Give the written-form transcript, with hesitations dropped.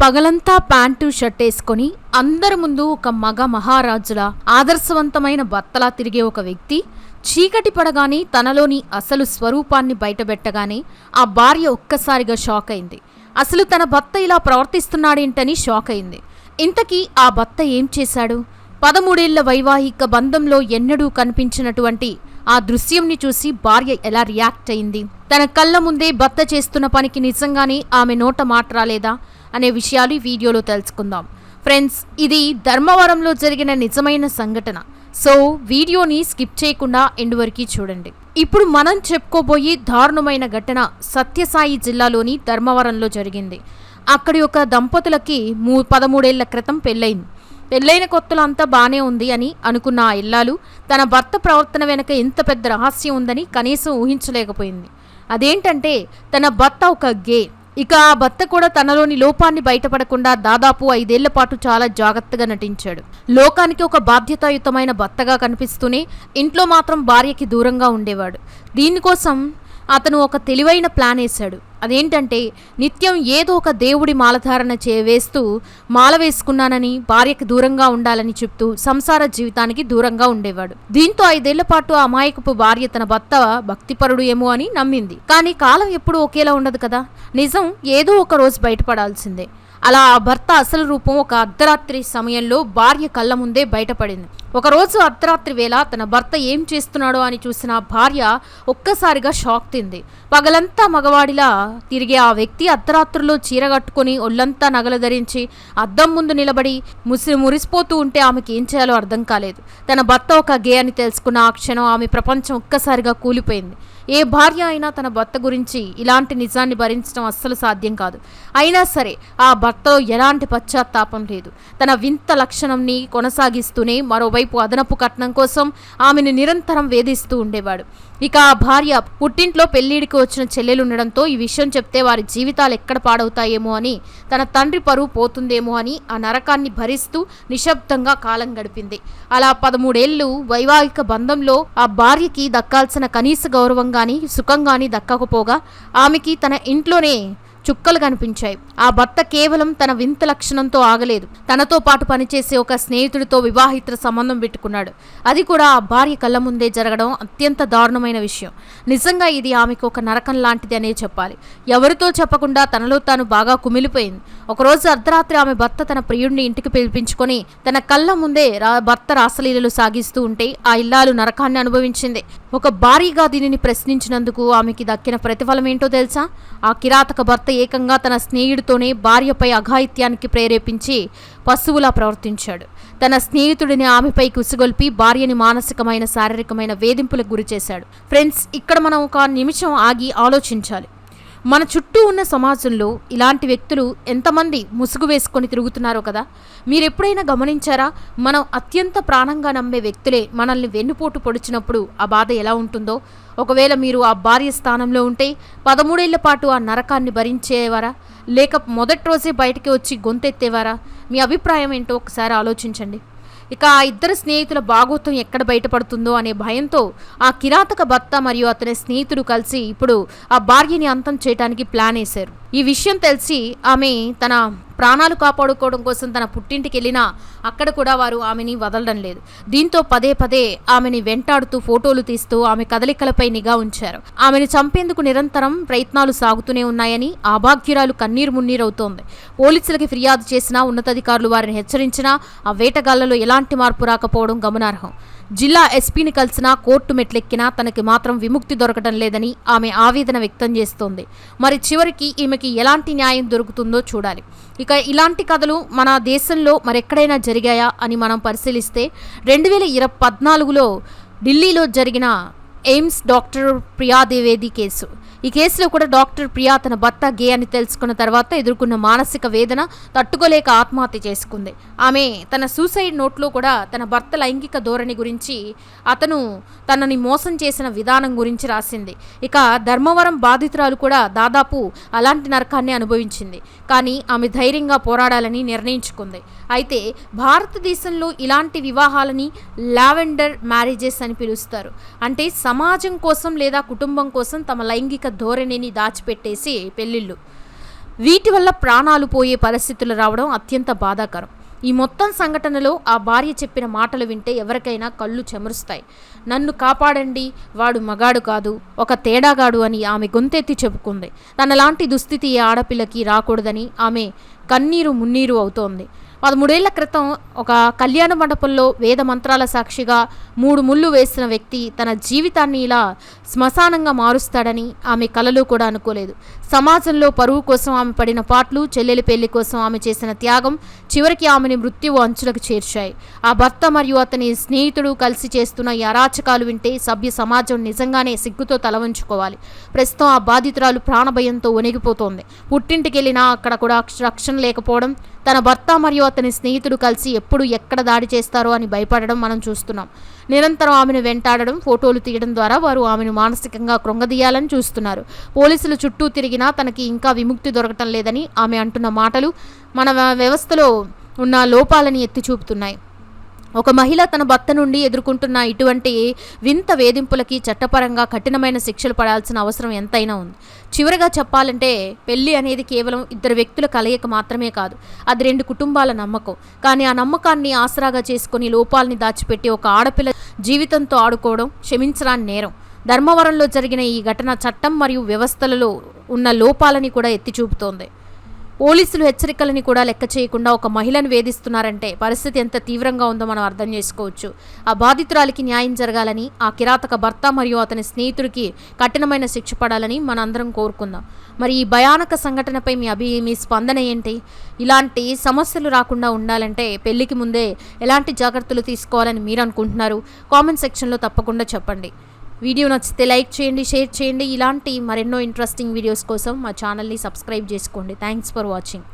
పగలంతా pant shirt వేసుకొని అందరి ముందు ఒక మగ మహారాజులా ఆదర్శవంతమైన భర్తలా తిరిగే ఒక వ్యక్తి చీకటి పడగానే తనలోని అసలు స్వరూపాన్ని బయటపెట్టగానే ఆ భార్య ఒక్కసారిగా షాక్ అయింది. అసలు తన భర్త ఇలా ప్రవర్తిస్తున్నాడేంటని షాక్ అయింది. ఇంతకీ ఆ భర్త ఏం చేశాడు? 13 ఏళ్ల వైవాహిక బంధంలో ఎన్నడూ కనిపించినటువంటి ఆ దృశ్యంని చూసి భార్య ఎలా రియాక్ట్ అయింది? తన కళ్ళ ముందే భర్త చేస్తున్న పనికి నిజంగానే ఆమె నోట మాట రాలేదా అనే విషయాలు ఈ వీడియోలో తెలుసుకుందాం. ఫ్రెండ్స్, ఇది ధర్మవరంలో జరిగిన నిజమైన సంఘటన. సో వీడియోని స్కిప్ చేయకుండా ఎండ్ వరకు చూడండి. ఇప్పుడు మనం చెప్పుకోబోయే దారుణమైన ఘటన సత్యసాయి జిల్లాలోని ధర్మవరంలో జరిగింది. అక్కడి ఒక దంపతులకి 13 ఏళ్ల క్రితం పెళ్ళైంది. పెళ్ళైన కొత్తలో అంతా బానే ఉంది అని అనుకున్న ఆ ఇల్లాలు తన భర్త ప్రవర్తన వెనక ఎంత పెద్ద రహస్యం ఉందని కనీసం ఊహించలేకపోయింది. అదేంటంటే తన భర్త ఒక గే. ఇక ఆ భర్త కూడా తనలోని లోపాన్ని బయటపడకుండా దాదాపు 5 ఏళ్ల పాటు చాలా జాగ్రత్తగా నటించాడు. లోకానికి ఒక బాధ్యతాయుతమైన భర్తగా కనిపిస్తూనే ఇంట్లో మాత్రం భార్యకి దూరంగా ఉండేవాడు. దీనికోసం అతను ఒక తెలివైన ప్లాన్ వేశాడు. అదేంటంటే నిత్యం ఏదో ఒక దేవుడి మాలధారణ వేస్తూ మాల వేసుకున్నానని భార్యకి దూరంగా ఉండాలని చెప్తూ సంసార జీవితానికి దూరంగా ఉండేవాడు. దీంతో 5 ఏళ్ల పాటు ఆ అమాయకపు భార్య తన భర్త భక్తిపరుడు ఏమో అని నమ్మింది. కానీ కాలం ఎప్పుడూ ఒకేలా ఉండదు కదా. నిజం ఏదో ఒక రోజు బయటపడాల్సిందే. అలా ఆ భర్త అసలు రూపం ఒక అర్ధరాత్రి సమయంలో భార్య కళ్ళ ముందే బయటపడింది. ఒకరోజు అర్ధరాత్రి వేళ తన భర్త ఏం చేస్తున్నాడో అని చూసిన భార్య ఒక్కసారిగా షాక్ తింది. పగలంతా మగవాడిలా తిరిగే ఆ వ్యక్తి అర్ధరాత్రుల్లో చీర కట్టుకుని ఒళ్ళంతా నగలు ధరించి అద్దం ముందు నిలబడి మురిసిపోతూ ఉంటే ఆమెకి ఏం చేయాలో అర్థం కాలేదు. తన భర్త ఒక గే అని తెలుసుకున్న ఆ క్షణం ఆమె ప్రపంచం ఒక్కసారిగా కూలిపోయింది. ఏ భార్య అయినా తన భర్త గురించి ఇలాంటి నిజాన్ని భరించడం అస్సలు సాధ్యం కాదు. అయినా సరే ఆ భర్తలో ఎలాంటి పశ్చాత్తాపం లేదు. తన వింత లక్షణంని కొనసాగిస్తూనే మరోవైపు అదనపు కట్నం కోసం ఆమెను నిరంతరం వేధిస్తూ ఉండేవాడు. ఇక ఆ భార్య పుట్టింట్లో పెళ్లిడికి వచ్చిన చెల్లెలు ఉండడంతో ఈ విషయం చెప్తే వారి జీవితాలు ఎక్కడ పాడవుతాయేమో అని, తన తండ్రి పరువు పోతుందేమో అని ఆ నరకాన్ని భరిస్తూ నిశ్శబ్దంగా కాలం గడిపింది. అలా 13 ఏళ్లు వైవాహిక బంధంలో ఆ భార్యకి దక్కాల్సిన కనీస గౌరవం గాని సుఖం గాని దక్కకపోగా ఆమెకి తన ఇంట్లోనే చుక్కలు కనిపించాయి. ఆ భర్త కేవలం తన వింత లక్షణంతో ఆగలేదు. తనతో పాటు పనిచేసే ఒక స్నేహితుడితో వివాహిత సంబంధం పెట్టుకున్నాడు. అది కూడా ఆ భార్య కళ్ళ ముందే జరగడం అత్యంత దారుణమైన విషయం. నిజంగా ఇది ఆమెకు ఒక నరకం లాంటిది అనే చెప్పాలి. ఎవరితో చెప్పకుండా తనలో తాను బాగా కుమిలిపోయింది. ఒకరోజు అర్ధరాత్రి ఆమె భర్త తన ప్రియుడిని ఇంటికి పిలిపించుకొని తన కళ్ళ ముందే భర్త రాసలీలలు సాగిస్తూ ఉంటే ఆ ఇల్లాలు నరకాన్ని అనుభవించింది. ఒక భారీగా దీనిని ప్రశ్నించినందుకు ఆమెకి దక్కిన ప్రతిఫలం ఏంటో తెలుసా? ఆ కిరాతక భర్త ఏకంగా తన స్నేహితుడితోనే భార్యపై అఘాయిత్యానికి ప్రేరేపించి పశువులా ప్రవర్తించాడు. తన స్నేహితుడిని ఆమెపై కుసిగొల్పి భార్యని మానసికమైన శారీరకమైన వేధింపులకు గురి చేశాడు. ఫ్రెండ్స్, ఇక్కడ మనం ఒక నిమిషం ఆగి ఆలోచించాలి. మన చుట్టూ ఉన్న సమాజంలో ఇలాంటి వ్యక్తులు ఎంతమంది ముసుగు వేసుకొని తిరుగుతున్నారో కదా. మీరు ఎప్పుడైనా గమనించారా? మనం అత్యంత ప్రాణంగా నమ్మే వ్యక్తులే మనల్ని వెన్నుపోటు పొడిచినప్పుడు ఆ బాధ ఎలా ఉంటుందో. ఒకవేళ మీరు ఆ భార్య స్థానంలో ఉంటే 13 ఏళ్ల పాటు ఆ నరకాన్ని భరించేవారా, లేక మొదటి రోజే బయటికి వచ్చి గొంతెత్తేవారా? మీ అభిప్రాయం ఏంటో ఒకసారి ఆలోచించండి. ఇక ఆ ఇద్దరు స్నేహితుల భాగోత్వం ఎక్కడ బయటపడుతుందో అనే భయంతో ఆ కిరాతక భర్త మరియు అతని స్నేహితుడు కలిసి ఇప్పుడు ఆ భార్యని అంతం చేయడానికి ప్లాన్ వేశారు. ఈ విషయం తెలిసి ఆమె తన ప్రాణాలు కాపాడుకోవడం కోసం తన పుట్టింటికి వెళ్ళినా అక్కడ కూడా వారు ఆమెని వదలడం లేదు. దీంతో పదే పదే ఆమెని వెంటాడుతూ ఫోటోలు తీస్తూ ఆమె కదలికలపై నిఘా ఉంచారు. ఆమెను చంపేందుకు నిరంతరం ప్రయత్నాలు సాగుతూనే ఉన్నాయని ఆ అభాగ్యురాలు కన్నీరు మున్నీరవుతోంది. పోలీసులకి ఫిర్యాదు చేసినా ఉన్నతాధికారులు వారిని హెచ్చరించినా ఆ వేటగాళ్లలో ఎలాంటి మార్పు రాకపోవడం గమనార్హం. జిల్లా ఎస్పీని కలిసినా కోర్టు మెట్లెక్కినా తనకి మాత్రం విముక్తి దొరకడం లేదని ఆమె ఆవేదన వ్యక్తం చేస్తోంది. మరి చివరికి ఈమెకి ఎలాంటి న్యాయం దొరుకుతుందో చూడాలి. ఇక ఇలాంటి కథలు మన దేశంలో మరెక్కడైనా జరిగాయా అని మనం పరిశీలిస్తే 2014లో ఢిల్లీలో జరిగిన AIIMS doctor Priya Dwivedi case. ఈ కేసులో కూడా డాక్టర్ ప్రియా తన భర్త గే అని తెలుసుకున్న తర్వాత ఎదుర్కొన్న మానసిక వేదన తట్టుకోలేక ఆత్మహత్య చేసుకుంది. ఆమె తన సూసైడ్ నోట్లో కూడా తన భర్త లైంగిక ధోరణి గురించి, అతను తనని మోసం చేసిన విధానం గురించి రాసింది. ఇక ధర్మవరం బాధితురాలు కూడా దాదాపు అలాంటి నరకాన్ని అనుభవించింది. కానీ ఆమె ధైర్యంగా పోరాడాలని నిర్ణయించుకుంది. అయితే భారతదేశంలో ఇలాంటి వివాహాలని లావెండర్ మ్యారేజెస్ అని పిలుస్తారు. అంటే సమాజం కోసం లేదా కుటుంబం కోసం తమ లైంగిక ధోరణిని దాచిపెట్టేసి పెళ్లిళ్ళు. వీటి వల్ల ప్రాణాలు పోయే పరిస్థితులు రావడం అత్యంత బాధాకరం. ఈ మొత్తం సంఘటనలో ఆ భార్య చెప్పిన మాటలు వింటే ఎవరికైనా కళ్ళు చెమరుస్తాయి. నన్ను కాపాడండి, వాడు మగాడు కాదు, ఒక తేడాగాడు అని ఆమె గొంతెత్తి చెప్పుకుంది. తనలాంటి దుస్థితి ఏ ఆడపిల్లకి రాకూడదని ఆమె కన్నీరు మున్నీరు అవుతోంది. 13 ఏళ్ల క్రితం ఒక కళ్యాణ మండపంలో వేద మంత్రాల సాక్షిగా 3 ముళ్ళు వేసిన వ్యక్తి తన జీవితాన్ని ఇలా శ్మశానంగా మారుస్తాడని ఆమె కలలో కూడా అనుకోలేదు. సమాజంలో పరువు కోసం ఆమె పడిన పాట్లు, చెల్లెలి పెళ్లి కోసం ఆమె చేసిన త్యాగం చివరికి ఆమెని మృత్యువు అంచులకు చేర్చాయి. ఆ భర్త మరియు అతని స్నేహితుడు కలిసి చేస్తున్న ఈ అరాచకాలు వింటే సభ్య సమాజం నిజంగానే సిగ్గుతో తలవంచుకోవాలి. ప్రస్తుతం ఆ బాధితురాలు ప్రాణభయంతో వణిగిపోతోంది. పుట్టింటికెళ్ళినా అక్కడ కూడా రక్షణ లేకపోవడం, తన భర్త మరియు అతని స్నేహితుడు కలిసి ఎప్పుడు ఎక్కడ దాడి చేస్తారో అని భయపడడం మనం చూస్తున్నాం. నిరంతరం ఆమెను వెంటాడడం, ఫోటోలు తీయడం ద్వారా వారు ఆమెను మానసికంగా కృంగదీయాలని చూస్తున్నారు. పోలీసులు చుట్టూ తిరిగినా తనకి ఇంకా విముక్తి దొరకటం లేదని ఆమె అంటున్న మాటలు మన వ్యవస్థలో ఉన్న లోపాలని ఎత్తి చూపుతున్నాయి. ఒక మహిళ తన భర్త నుండి ఎదుర్కొంటున్న ఇటువంటి వింత వేధింపులకి చట్టపరంగా కఠినమైన శిక్షలు పడాల్సిన అవసరం ఎంతైనా ఉంది. చివరగా చెప్పాలంటే పెళ్లి అనేది కేవలం 2 వ్యక్తుల కలయిక మాత్రమే కాదు, అది 2 కుటుంబాల నమ్మకం. కానీ ఆ నమ్మకాన్ని ఆసరాగా చేసుకుని లోపాలని దాచిపెట్టి ఒక ఆడపిల్ల జీవితంతో ఆడుకోవడం క్షమించరాని నేరం. ధర్మవరంలో జరిగిన ఈ ఘటన చట్టం మరియు వ్యవస్థలలో ఉన్న లోపాలని కూడా ఎత్తి చూపుతోంది. పోలీసులు హెచ్చరికలని కూడా లెక్క చేయకుండా ఒక మహిళను వేధిస్తున్నారంటే పరిస్థితి ఎంత తీవ్రంగా ఉందో మనం అర్థం చేసుకోవచ్చు. ఆ బాధితురాలికి న్యాయం జరగాలని, ఆ కిరాతక భర్త మరియు అతని స్నేహితుడికి కఠినమైన శిక్ష పడాలని మనందరం కోరుకుందాం. మరి ఈ భయానక సంఘటనపై మీ స్పందన ఏంటి? ఇలాంటి సమస్యలు రాకుండా ఉండాలంటే పెళ్లికి ముందే ఎలాంటి జాగ్రత్తలు తీసుకోవాలని మీరు అనుకుంటున్నారు? కామెంట్ సెక్షన్లో తప్పకుండా చెప్పండి. వీడియో నచ్చితే లైక్ చేయండి, షేర్ చేయండి. ఇలాంటి మరెన్నో ఇంట్రెస్టింగ్ వీడియోస్ కోసం మా ఛానల్ని సబ్స్క్రైబ్ చేసుకోండి. Thanks for watching.